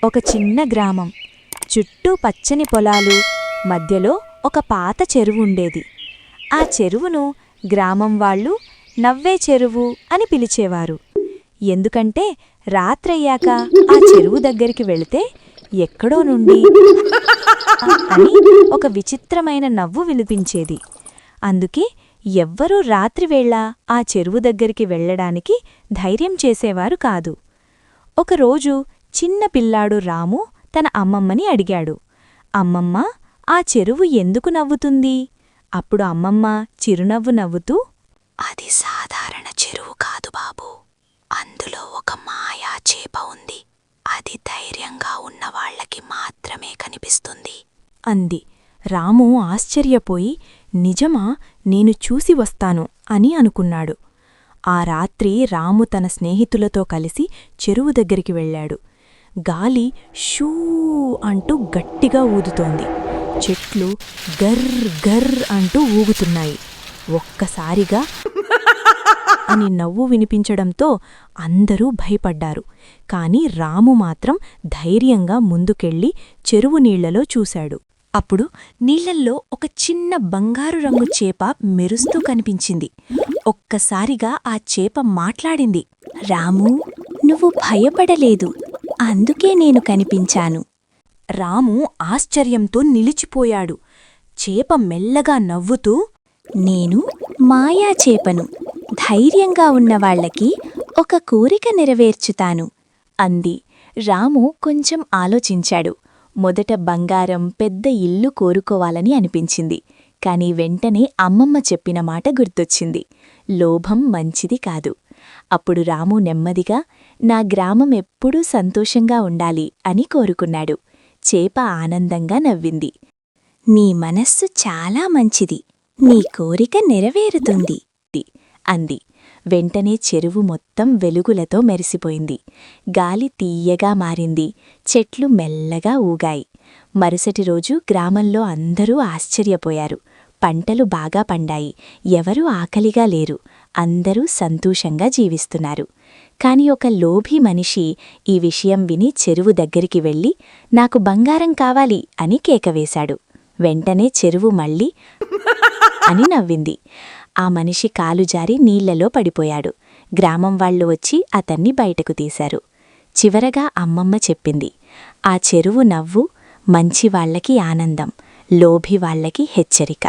ఒక చిన్న గ్రామం. చుట్టూ పచ్చని పొలాలు, మధ్యలో ఒక పాత చెరువు ఉండేది. ఆ చెరువును గ్రామం వాళ్ళు నవ్వే చెరువు అని పిలిచేవారు. ఎందుకంటే రాత్రయ్యాక ఆ చెరువు దగ్గరికి వెళితే ఎక్కడో నుండి అని ఒక విచిత్రమైన నవ్వు వినిపించేది. అందుకే ఎవ్వరూ రాత్రివేళ ఆ చెరువు దగ్గరికి వెళ్లడానికి ధైర్యం చేసేవారు కాదు. ఒకరోజు చిన్న పిల్లాడు రాము తన అమ్మమ్మని అడిగాడు, అమ్మమ్మ, ఆ చెరువు ఎందుకు నవ్వుతుంది? అప్పుడు అమ్మమ్మ చిరునవ్వు నవ్వుతూ, అది సాధారణ చెరువు కాదు బాబూ, అందులో ఒక మాయా చేప ఉంది. అది ధైర్యంగా ఉన్నవాళ్లకి మాత్రమే కనిపిస్తుంది అంది. రాము ఆశ్చర్యపోయి, నిజమా? నేను చూసి వస్తాను అని అనుకున్నాడు. ఆ రాత్రి రాము తన స్నేహితులతో కలిసి చెరువు దగ్గరికి వెళ్ళాడు. గాలి షూ అంటూ గట్టిగా ఊదుతోంది. చెట్లు గర్ర్ గర్ర్ అంటూ ఊగుతున్నాయి. ఒక్కసారిగా అని నవ్వు వినిపించడంతో అందరూ భయపడ్డారు. కాని రాము మాత్రం ధైర్యంగా ముందుకెళ్ళి చెరువు నీళ్లలో చూశాడు. అప్పుడు నీళ్లల్లో ఒక చిన్న బంగారు రంగు చేప మెరుస్తూ కనిపించింది. ఒక్కసారిగా ఆ చేప మాట్లాడింది. రామూ, నువ్వు భయపడలేదు, అందుకే నేను కనిపించాను. రాము ఆశ్చర్యంతో నిలిచిపోయాడు. చేప మెల్లగా నవ్వుతూ, నేను మాయా చేపను. ధైర్యంగా ఉన్నవాళ్లకి ఒక కోరిక నెరవేర్చుతాను అంది. రాము కొంచెం ఆలోచించాడు. మొదట బంగారం, పెద్ద ఇల్లు కోరుకోవాలని అనిపించింది. కాని వెంటనే అమ్మమ్మ చెప్పిన మాట గుర్తొచ్చింది, లోభం మంచిది కాదు. అప్పుడు రాము నెమ్మదిగా, నా గ్రామం ఎప్పుడూ సంతోషంగా ఉండాలి అని కోరుకున్నాడు. చేప ఆనందంగా నవ్వింది. నీ మనస్సు చాలా మంచిది, నీ కోరిక నెరవేరుతుంది అంది. వెంటనే చెరువు మొత్తం వెలుగులతో మెరిసిపోయింది. గాలి తీయగా మారింది. చెట్లు మెల్లగా ఊగాయి. మరుసటి రోజు గ్రామంలో అందరూ ఆశ్చర్యపోయారు. పంటలు బాగా పండాయి. ఎవరూ ఆకలిగా లేరు. అందరూ సంతోషంగా జీవిస్తున్నారు. కాని ఒక లోభీ మనిషి ఈ విషయం విని చెరువు దగ్గరికి వెళ్ళి, నాకు బంగారం కావాలి అని కేకవేశాడు. వెంటనే చెరువు మళ్ళీ అని నవ్వింది. ఆ మనిషి కాలు జారి నీళ్లలో పడిపోయాడు. గ్రామం వాళ్ళు వచ్చి అతన్ని బయటకు తీశారు. చివరగా అమ్మమ్మ చెప్పింది, ఆ చెరువు నవ్వు మంచివాళ్లకి ఆనందం, లోభివాళ్లకి హెచ్చరిక.